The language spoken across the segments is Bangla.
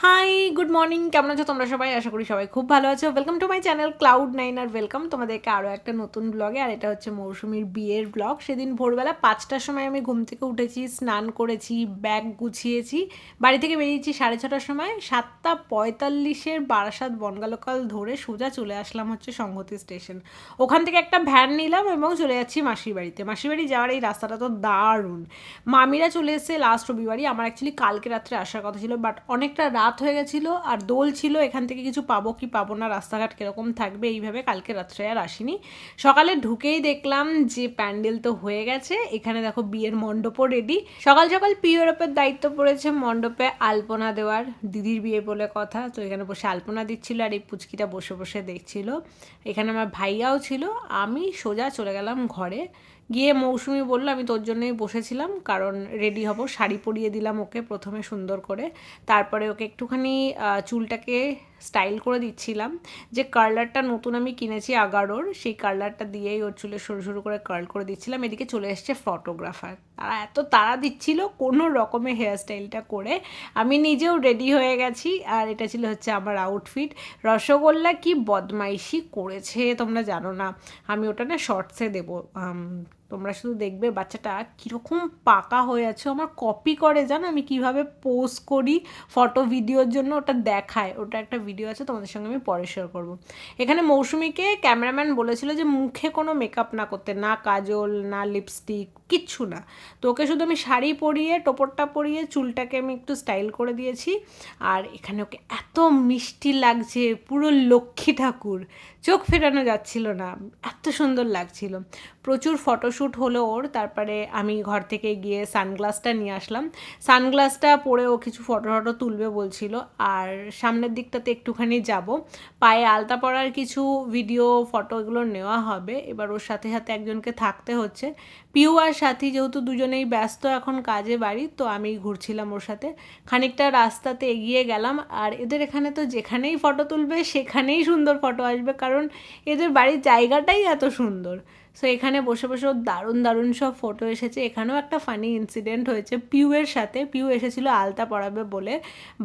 High, good morning. কেমন আছো তোমরা সবাই? আশা করি সবাই খুব ভালো আছো। Welcome to my channel Cloud9 আর ওয়েলকাম তোমাদেরকে আরও একটা নতুন ব্লগে। আর এটা হচ্ছে মৌসুমীর বিয়ের ব্লগ। সেদিন ভোরবেলা 5টার সময় আমি ঘুম থেকে উঠেছি, স্নান করেছি, ব্যাগ গুছিয়েছি, বাড়ি থেকে বেরিয়েছি 6:30টার সময়। 7:45-এর বারাসাত বনগাঁ লোকাল ধরে সোজা চলে আসলাম হচ্ছে সংহতি স্টেশন। ওখান থেকে একটা ভ্যান নিলাম এবং চলে যাচ্ছি মাসির বাড়িতে। মাসির বাড়ি যাওয়ার এই রাস্তাটা তো দারুণ। মামিরা চলে এসেছে লাস্ট রবিবারই। আমার অ্যাকচুয়ালি কালকে রাত্রে আসার কথা ছিল, বাট অনেকটা রাত হয়ে গেছিলো আর দোল ছিল, এখান থেকে কিছু পাবো কি পাবো না, রাস্তাঘাট কীরকম থাকবে, এইভাবে কালকে রাত্রে আর আসিনি। সকালে ঢুকেই দেখলাম যে প্যান্ডেল তো হয়ে গেছে। এখানে দেখো বিয়ের মণ্ডপও রেডি। সকাল সকাল পিওরপের দায়িত্ব পড়েছে মণ্ডপে আলপনা দেওয়ার। দিদির বিয়ে বলে কথা, তো এখানে বসে আলপনা দিচ্ছিল আর এই পুচকিটা বসে বসে দেখছিল। এখানে আমার ভাইয়াও ছিল। আমি সোজা চলে গেলাম ঘরে। গিয়ে মৌসুমি বললো আমি তোর জন্যই বসেছিলাম, কারণ রেডি হব। শাড়ি পরিয়ে দিলাম ওকে প্রথমে সুন্দর করে, তারপরে ওকে একটুখানি চুলটাকে স্টাইল করে দিচ্ছিলাম। যে কার্লারটা নতুন আমি কিনেছি আগারোর, সেই কার্লারটা দিয়েই ওর চুলে সরু সরু করে কার্ল করে দিচ্ছিলাম। এদিকে চলে এসছে ফটোগ্রাফার, তারা এত তাড়া দিচ্ছিল কোনো রকমে হেয়ার স্টাইলটা করে। আমি নিজেও রেডি হয়ে গেছি আর এটা ছিল হচ্ছে আমার আউটফিট। রসগোল্লা কি বদমাইশি করেছে তোমরা জানো না। আমি ওটা না শর্টসে দেবো, তোমরা শুধু দেখবে বাচ্চাটা কীরকম পাকা হয়ে আছে। আমার কপি করে জানো আমি কিভাবে পোজ করি ফটো ভিডিওর জন্য, ওটা দেখায়। ওটা একটা ভিডিও আছে, তোমাদের সঙ্গে আমি পরে শেয়ার করবো। এখানে মৌসুমীকে ক্যামেরাম্যান বলেছিল যে মুখে কোনো মেকআপ না করতে, না কাজল না লিপস্টিক, কিচ্ছু না। তো ওকে শুধু আমি শাড়ি পরিয়ে টোপরটা পরিয়ে চুলটাকে আমি একটু স্টাইল করে দিয়েছি। আর এখানে ওকে এত মিষ্টি লাগছে, পুরো লক্ষ্মী ঠাকুর, চোখ ফেরানো যাচ্ছিল না, এত সুন্দর লাগছিল। প্রচুর ফটোশ্যুট হলো ওর। তারপরে আমি ঘর থেকে গিয়ে সানগ্লাসটা নিয়ে আসলাম। সানগ্লাসটা পরে ও কিছু ফটো তুলবে বলছিল। আর সামনের দিকটাতে একটুখানি যাব, পায়ে আলতা পরার কিছু ভিডিও ফটো এগুলো নেওয়া হবে। এবার ওর সাথে সাথে একজনকে থাকতে হচ্ছে। পিউ আর সাথী যেহেতু দুজনেই ব্যস্ত এখন কাজে বাড়ি, তো আমি ঘুরছিলাম ওর সাথে। খানিকটা রাস্তাতে এগিয়ে গেলাম। আর এদের এখানে তো যেখানেই ফটো তুলবে সেখানেই সুন্দর ফটো আসবে, কারণ এদের বাড়ির জায়গাটাই এত সুন্দর। সো এখানে বসে বসে দারুণ দারুণ সব ফটো এসেছে। এখানেও একটা ফানি ইনসিডেন্ট হয়েছে পিউয়ের সাথে। পিউ এসেছিলো আলতা পরাবে বলে,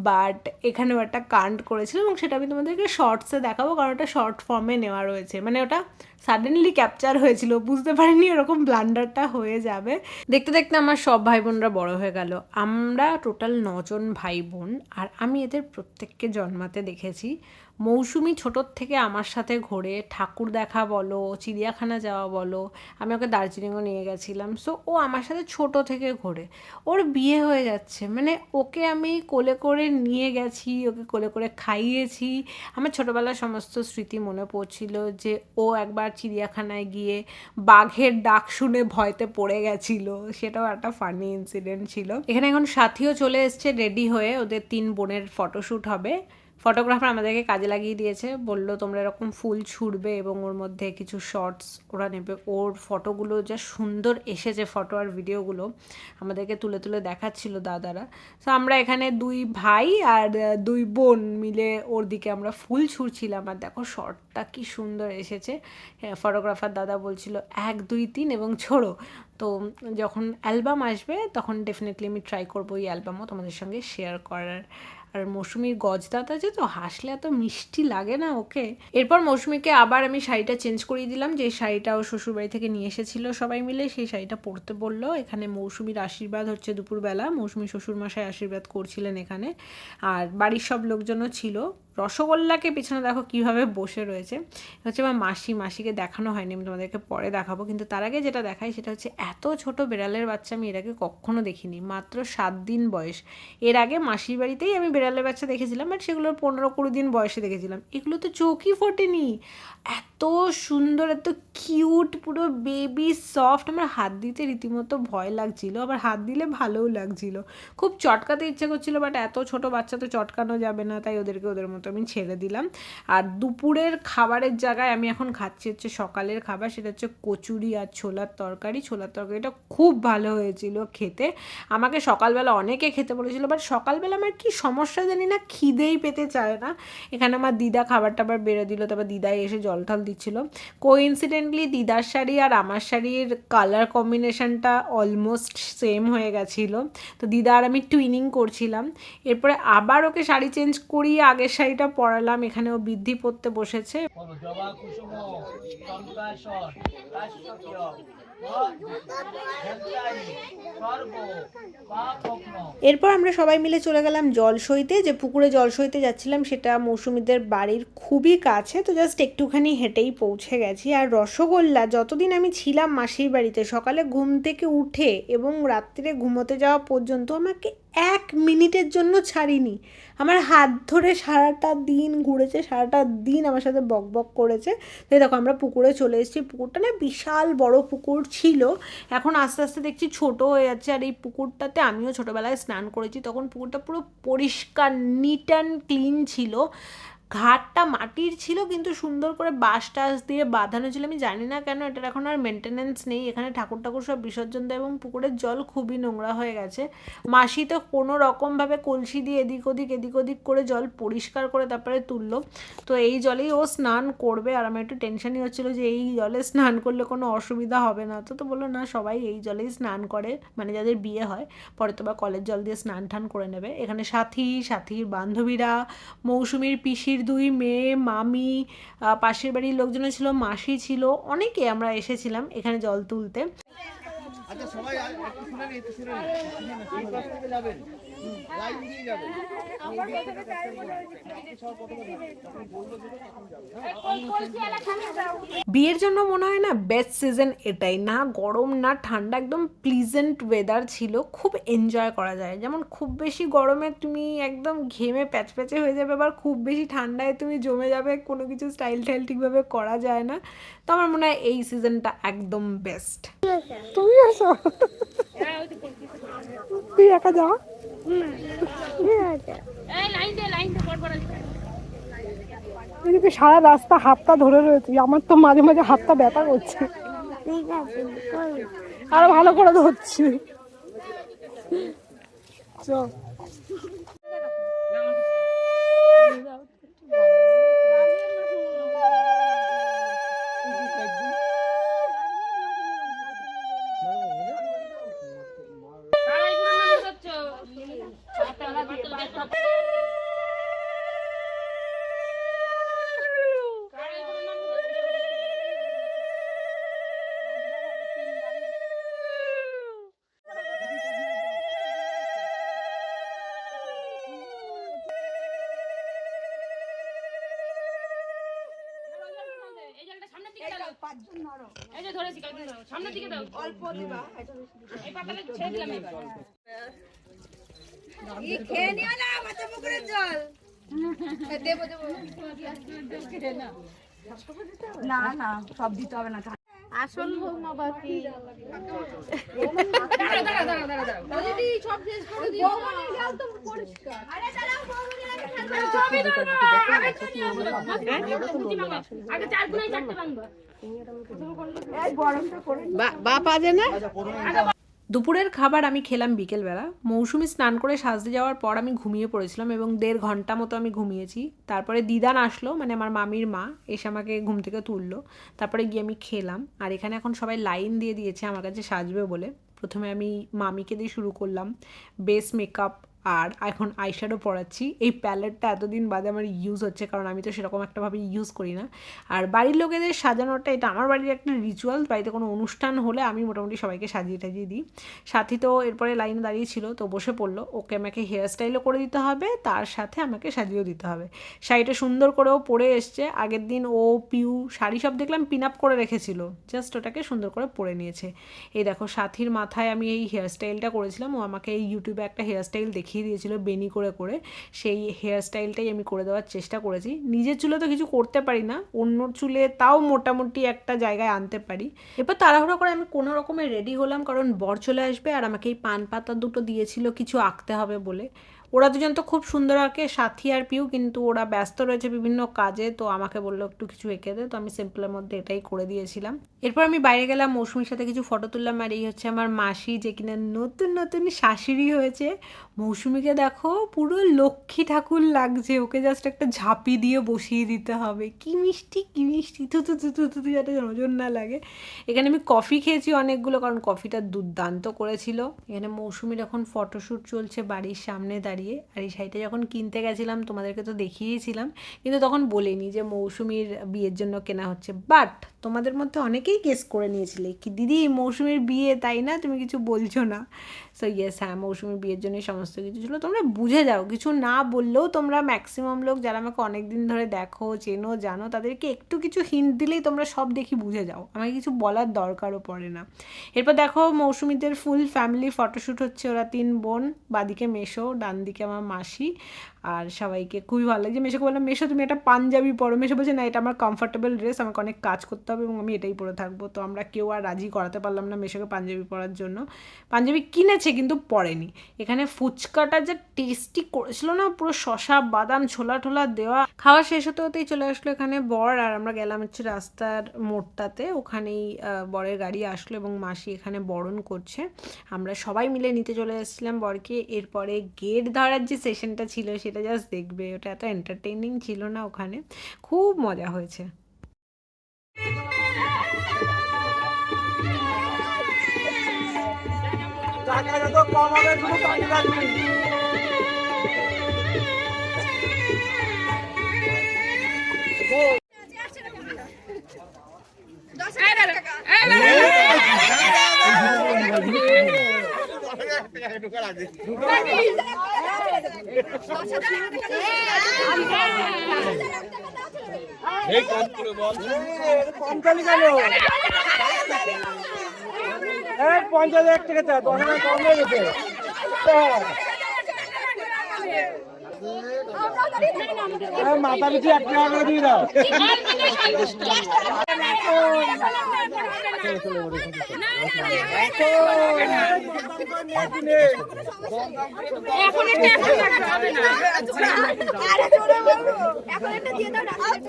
বাট এখানেও একটা কাণ্ড করেছিল এবং সেটা আমি তোমাদেরকে শর্টসে দেখাবো, কারণ ওটা শর্ট ফর্মে নেওয়া রয়েছে। মানে ওটা সাডেনলি ক্যাপচার হয়েছিল, বুঝতে পারিনি এরকম ব্লান্ডারটা হয়ে যাবে। দেখতে দেখতে আমার সব ভাই বোনরা বড় হয়ে গেল। আমরা টোটাল 9জন ভাই বোন, আর আমি এদের প্রত্যেককে জন্মাতে দেখেছি। মৌসুমি ছোটোর থেকে আমার সাথে ঘোরে, ঠাকুর দেখা বলো, চিড়িয়াখানা যাওয়া বলো, আমি ওকে দার্জিলিংও নিয়ে গেছিলাম। সো ও আমার সাথে ছোটো থেকে ঘোরে। ওর বিয়ে হয়ে যাচ্ছে, মানে ওকে আমি কোলে করে নিয়ে গেছি, ওকে কোলে করে খাইয়েছি। আমার ছোটোবেলার সমস্ত স্মৃতি মনে পড়ছিল, যে ও একবার চিড়িয়াখানায় গিয়ে বাঘের ডাক শুনে ভয়তে পড়ে গেছিলো, সেটাও একটা ফানি ইনসিডেন্ট ছিল। এখানে এখন সাথীও চলে এসছে রেডি হয়ে, ওদের 3 বোনের ফটোশ্যুট হবে। ফটোগ্রাফার আমাদেরকে কাজে লাগিয়ে দিয়েছে, বললো তোমরা এরকম ফুল ছুড়বে এবং ওর মধ্যে কিছু শর্টস ওরা নেবে। ওর ফটোগুলো যা সুন্দর এসেছে, ফটো আর ভিডিওগুলো আমাদেরকে তুলে তুলে দেখাচ্ছিল দাদারা। তো আমরা এখানে 2 ভাই আর 2 বোন মিলে ওর দিকে আমরা ফুল ছুঁড়ছিলাম। আর দেখো শর্টটা কি সুন্দর এসেছে। ফটোগ্রাফার দাদা বলছিল 1 2 3 এবং ছোড়ো। তো যখন অ্যালবাম আসবে তখন ডেফিনেটলি আমি ট্রাই করবো এই অ্যালবামও তোমাদের সঙ্গে শেয়ার করার। আর মৌসুমির গজদাঁত আছে তো, হাসলে এত মিষ্টি লাগে না ওকে। এরপর মৌসুমিকে আবার আমি শাড়িটা চেঞ্জ করিয়ে দিলাম, যে শাড়িটা ও শ্বশুরবাড়ি থেকে নিয়ে এসেছিলো সবাই মিলে, সেই শাড়িটা পরতে বললো। এখানে মৌসুমির আশীর্বাদ হচ্ছে দুপুরবেলা, মৌসুমি শ্বশুরমশাই আশীর্বাদ করছিলেন এখানে। আর বাড়ির সব লোকজনও ছিল। রসগোল্লাকে পিছনে দেখো কীভাবে বসে রয়েছে, হচ্ছে আমার মাসিকে দেখানো হয়নি, আমি তোমাদেরকে পরে দেখাবো। কিন্তু তার আগে যেটা দেখাই সেটা হচ্ছে এত ছোট বিড়ালের বাচ্চা আমি এর আগে কখনো দেখিনি, মাত্র 7 দিন বয়স। এর আগে মাসির বাড়িতেই আমি বিড়ালের বাচ্চা দেখেছিলাম, বাট সেগুলোর 15-20 দিন বয়সে দেখেছিলাম। এগুলো তো চোখই ফোটেনি, এত সুন্দর, এত কিউট, পুরো বেবি সফট। আমার হাত দিতে রীতিমতো ভয় লাগছিল, আবার হাত দিলে ভালোও লাগছিল। খুব চটকাতে ইচ্ছে করছিল, বাট এত ছোট বাচ্চা তো চটকানো যাবে না, তাই ওদেরকে ওদের মতো মতো আমি ছেড়ে দিলাম। আর দুপুরের খাবারের জায়গায় আমি এখন খাচ্ছি হচ্ছে সকালের খাবার, সেটা হচ্ছে কচুরি আর ছোলার তরকারি। ছোলার তরকারিটা খুব ভালো হয়েছিল খেতে। আমাকে সকালবেলা অনেকে খেতে বলেছিল, বাট সকালবেলা আমার কি সমস্যা জানি না, খিদেই পেতে চায় না। এখানে আমার দিদা খাবার টাবার বেড়ে দিল, তারপর দিদাই এসে জল টল দিচ্ছিলো। কোইন্সিডেন্টলি দিদার শাড়ি আর আমার শাড়ির কালার কম্বিনেশনটা অলমোস্ট সেম হয়ে গেছিলো, তো দিদা আর আমি টুইনিং করছিলাম। এরপরে আবার ওকে শাড়ি চেঞ্জ করিয়ে আগের শাড়িটা পরালাম। এখানে ও বৃদ্ধি পড়তে বসেছে। এরপর আমরা সবাই মিলে চলে গেলাম জল সইতে। যে পুকুরে জল সইতে যাচ্ছিলাম সেটা মৌসুমীদের বাড়ির খুবই কাছে, তো জাস্ট একটুখানি হেঁটেই পৌঁছে গেছি। আর রসগোল্লা, যতদিন আমি ছিলাম মাসির বাড়িতে, সকালে ঘুম থেকে উঠে এবং রাত্রিরে ঘুমোতে যাওয়া পর্যন্ত আমাকে 1 মিনিটের জন্য ছাড়িনি। আমার হাত ধরে সারাটা দিন ঘুরেছে, সারাটা দিন আমার সাথে বক বক করেছে। তো দেখো আমরা পুকুরে চলে এসেছি। পুকুরটা না বিশাল বড় পুকুর ছিল, এখন আস্তে আস্তে দেখছি ছোট হয়ে যাচ্ছে। আর এই পুকুরটাতে আমিও ছোটোবেলায় স্নান করেছি, তখন পুকুরটা পুরো পরিষ্কার, নিট অ্যান্ড ক্লিন ছিল। ঘাটটা মাটির ছিল কিন্তু সুন্দর করে বাঁশ টাস দিয়ে বাঁধানো ছিল। আমি জানি না কেন এটার এখন আর মেনটেনেন্স নেই। এখানে ঠাকুর ঠাকুর সব বিসর্জন দেয় এবং পুকুরের জল খুবই নোংরা হয়ে গেছে। মাসি তো কোনো রকমভাবে কলসি দিয়ে এদিক ওদিক করে জল পরিষ্কার করে তারপরে তুললো। তো এই জলেই ও স্নান করবে, আর আমার একটু টেনশনই হচ্ছিলো যে এই জলে স্নান করলে কোনো অসুবিধা হবে না। তো বললো না, সবাই এই জলেই স্নান করে, মানে যাদের বিয়ে হয় পরে তো বা কলের জল দিয়ে স্নান টান করে নেবে। এখানে সাথীর বান্ধবীরা, মৌসুমীর পিসির 2 মেয়ে, মামি, পাশের বাড়ির লোকজনও ছিল, মাসি ছিল, অনেকে আমরা এসেছিলাম এখানে জল তুলতে। আচ্ছা সবাই একটু শুনে যাবেন, লাইন দিয়ে যাবেন। বিয়ের জন্য মনে হয় না বেস্ট সিজন এটাই, না গরম না ঠান্ডা, একদম প্লিজেন্ট ওয়েদার ছিল, খুব এনজয় করা যায়। যেমন খুব বেশি গরমে তুমি একদম ঘেমে প্যাচপ্যাচে হয়ে যাবে, আবার খুব বেশি ঠান্ডায় তুমি জমে যাবে, কোনো কিছু স্টাইল টাইল ঠিকভাবে করা যায় না। তো আমার মনে হয় এই সিজনটা একদম বেস্ট। তুমি আসো, তুই একা যাও। এদিকে সারা রাস্তা হাতটা ধরে রয়েছি, আমার তো মাঝে মাঝে হাতটা ব্যথা করছে, আরো ভালো করে ধরছি। চল না না সব দিতে হবে না, আসল বৌমা বাকি। দুপুরের খাবার আমি খেলাম বিকেলবেলা। মৌসুমি স্নান করে সাজতে যাওয়ার পর আমি ঘুমিয়ে পড়েছিলাম এবং 1.5 ঘন্টা মতো আমি ঘুমিয়েছি। তারপরে দিদান আসলো, মানে আমার মামির মা, এসে আমাকে ঘুম থেকে তুললো। তারপরে গিয়ে আমি খেলাম। আর এখানে এখন সবাই লাইন দিয়ে দিয়েছে আমার কাছে সাজবে বলে। প্রথমে আমি মামিকে দিয়ে শুরু করলাম, বেস মেকআপ, আর এখন আইশ্যাডো পরাচ্ছি। এই প্যালেটটা এতদিন বাদে আমার ইউজ হচ্ছে, কারণ আমি তো সেরকম একটাভাবে ইউজ করি না। আর বাড়ির লোকেদের সাজানোটা, এটা আমার বাড়ির একটা রিচুয়াল। বাড়িতে কোনো অনুষ্ঠান হলে আমি মোটামুটি সবাইকে সাজিয়ে টাজিয়ে দিই। সাথী তো এরপরে লাইনে দাঁড়িয়েছিল, তো বসে পড়লো। ওকে আমাকে হেয়ার স্টাইলও করে দিতে হবে, তার সাথে আমাকে সাজিয়েও দিতে হবে। শাড়িটা সুন্দর করেও পরে এসছে। আগের দিন ও পিউ শাড়ি সব দেখলাম পিন আপ করে রেখেছিল, জাস্ট ওটাকে সুন্দর করে পরে নিয়েছে। এই দেখো সাথীর মাথায় আমি এই হেয়ার স্টাইলটা করেছিলাম, ও আমাকে এই ইউটিউবে একটা হেয়ার স্টাইল দেখিয়ে দিয়েছিল বেনি করে করে, সেই হেয়ার স্টাইলটাই আমি করে দেওয়ার চেষ্টা করেছি। নিজের চুলে তো কিছু করতে পারি না, অন্য চুলে তাও মোটামুটি একটা জায়গায় আনতে পারি। এরপর তাড়াহুড়ো করে আমি কোনো রকমের রেডি হলাম, কারণ বর চলে আসবে আর আমাকে এই পান পাতা দুটো দিয়েছিল কিছু আঁকতে হবে বলে। ওরা দুজন তো খুব সুন্দর আঁকে, সাথী আর পিউ, কিন্তু ওরা ব্যস্ত রয়েছে বিভিন্ন কাজে, তো আমাকে বললো একটু কিছু এঁকে দে, তো আমি সিম্পলের মধ্যে এটাই করে দিয়েছিলাম। এরপর আমি বাইরে গেলাম, মৌসুমীর সাথে কিছু ফটো তুললাম। আর এই হচ্ছে আমার মাসি, যে কিনা নতুন নতুন শাশুড়ি হয়েছে। মৌসুমীকে দেখো পুরো লক্ষ্মী ঠাকুর লাগছে, ওকে জাস্ট একটা ঝাঁপি দিয়ে বসিয়ে দিতে হবে। কি মিষ্টি কি মিষ্টি, থু থু থু থু থু থু, যাতে নজর না লাগে। এখানে আমি কফি খেয়েছি অনেকগুলো, কারণ কফিটা দুর্দান্ত করেছিল। এখানে মৌসুমীর এখন ফটোশ্যুট চলছে বাড়ির সামনে দাঁড়িয়ে। আর এই শাড়িটা যখন কিনতে গেছিলাম তোমাদেরকে তো দেখিয়েছিলাম, কিন্তু তখন বলিনি যে মৌসুমীর বিয়ের জন্য কেনা হচ্ছে। বাট তোমাদের মধ্যে অনেকেই গেস করে নিয়েছিলে কি দিদি মৌসুমীর বিয়ে, তাই না? তুমি কিছু বলছো না। সো ইয়েস, হ্যাঁ, মৌসুমীর বিয়ের জন্যই সমস্ত কিছু ছিল। তোমরা বুঝে যাও, কিছু না বললেও তোমরা ম্যাক্সিমাম লোক যারা আমাকে অনেক দিন ধরে দেখো, চেনো, জানো, তাদেরকে একটু কিছু হিন্ট দিলেই তোমরা সব দেখি বুঝে যাও, আমাকে কিছু বলার দরকারও পড়ে না। এরপর দেখো মৌসুমীদের ফুল ফ্যামিলি ফটোশ্যুট হচ্ছে, ওরা 3 বোন, বাদিকে মেশো, ডান দিকে আমার মাসি। আর সবাইকে খুবই ভালো লাগছে। মেশোকে বললাম মেশো তুমি একটা পাঞ্জাবি পরো, মেশো বলছে না এটা আমার কমফর্টেবল ড্রেস, আমাকে অনেক কাজ করতে হবে এবং আমি এটাই পরে থাকবো। তো আমরা কেউ আর রাজি করাতে পারলাম না মেশোকে পাঞ্জাবি পরার জন্য। পাঞ্জাবি কিনেছে কিন্তু পরেনি। এখানে ফুচকাটা যে টেস্টি করেছিল না, পুরো শসা বাদাম ছোলা টোলা দেওয়া। খাওয়া শেষ হতে হতেই চলে আসলো এখানে বর, আর আমরা গেলাম হচ্ছে রাস্তার মোড়টাতে, ওখানেই বরের গাড়ি আসলো এবং মাসি এখানে বরণ করছে। আমরা সবাই মিলে নিতে চলে এসেছিলাম বরকে। এরপরে গেট ধরার যে সেশনটা ছিল সেটা জাস্ট দেখবে, ওটা এত এন্টারটেইনিং ছিল না, ওখানে খুব মজা হয়েছে। মাথা পিছু 1 টাকা করে দিয়ে দাও।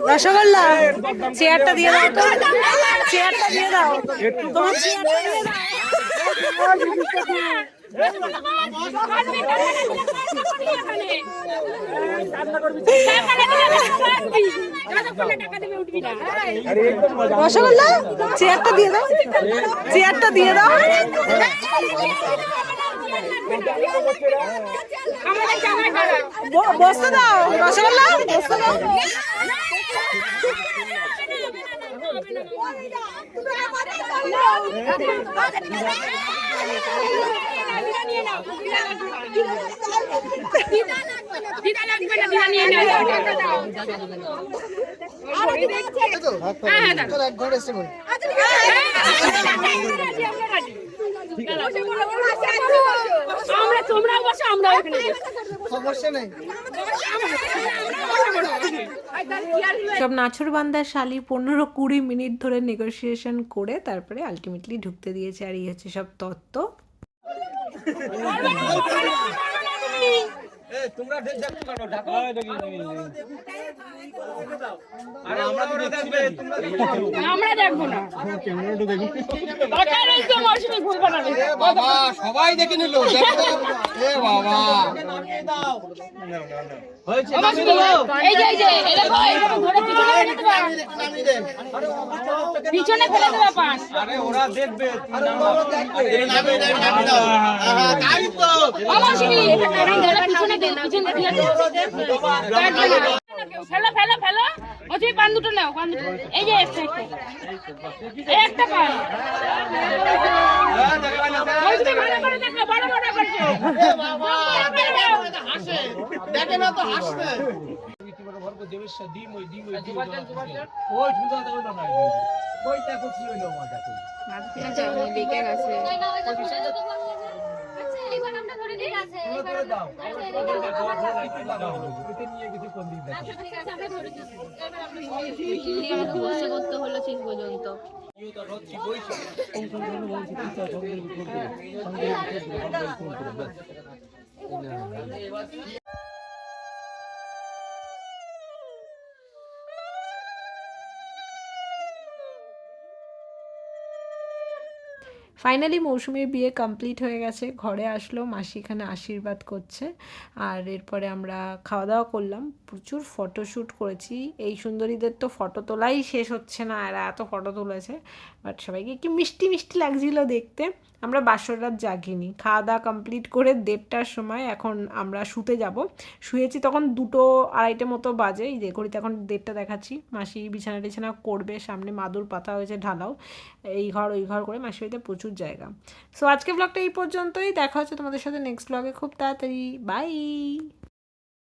রসগোল্লা চেয়ারটা দিয়ে দাও, তো চেয়ারটা দিয়ে দাও, তোমার চেয়ারটা দিয়ে দাও। রসগোল্লা চেয়ারটা দিয়ে দাও, চেয়ারটা দিয়ে দাও। বসতে দাও রসগোল্লা, বসতে দাও। সব নাছর বান্দার শালি 15-20 মিনিট ধরে নেগোসিয়েশন করে তারপরে আলটিমেটলি ঢুকতে দিয়েছে। আর এই হচ্ছে সব তত্ত্ব। তোমরা দেখো কেন ঢাকা আরে আমরা তো দেখছি, আমরা দেখব না, ক্যামেরাটা দেখুন। টাকা রইছে মৌসুমী ভুল বানাবে বাবা, সবাই দেখে নিল। এ বাবা হয়েছে, এই যে এই দেখো, এটা ধরে পিছনে দেন, পিছনে ফেলে দেবা পাঁচ। আরে ওরা দেখবে, নামি দাও। আহা তাই তো মৌসুমী, এটা পিছনে দেন, পিছনে দিয়ে ফেলো ফেলো ফেলো। ওই পান দুটো নাও, পান দুটো। এই যে একটা পান, মৌসুমী ভালো করে দেখো, বড় বড় করছো। এ বাবা হাসে, দেখে না তো হাসবে। ওই সুন্দর দেখো না, ওইটা করছি হইলো মজা করি। আচ্ছা বেকে গেছে। এবার আমরা ধরে দিই, আছে এবার দাও, এটা নিয়ে কিছু কোন দিন দেখো। ঠিক আছে আমরা ধরে দিই, এবার আমরা নিয়ে আমাকে বসে করতে হলো শেষ পর্যন্ত। ইউ তো রোজ কি বইছো, কোন কোন বলছি তুই তো সঙ্গে করতে ফাইনালি মৌসুমীর বিয়ে কমপ্লিট হয়ে গেছে, ঘরে আসলো, মাসি এখানে আশীর্বাদ করছে। আর এরপরে আমরা খাওয়া দাওয়া করলাম, প্রচুর ফটোশ্যুট করেছি। এই সুন্দরীদের তো ফটো তোলাই শেষ হচ্ছে না, এরা এত ফটো তুলেছে। বাট সবাইকে কি মিষ্টি মিষ্টি লাগছিল দেখতে। আমরা বাসর রাত জাগিনি, খাওয়া দাওয়া কমপ্লিট করে 1:30টার সময় এখন আমরা শুতে যাব। শুয়েছি তখন 2টো 2:30 মতো বাজে, এই যে ঘড়িতে এখন 1:30টা দেখাচ্ছি। মাসি বিছানা টিছানা করবে, সামনে মাদুর পাতা হয়েছে ঢালাও, এই ঘর ওই ঘর করে মাসির বাড়িতে প্রচুর জায়গা। সো আজকে ব্লগটা এই পর্যন্তই, দেখা হচ্ছে তোমাদের সাথে নেক্সট ব্লগে খুব তাড়াতাড়ি। বাই।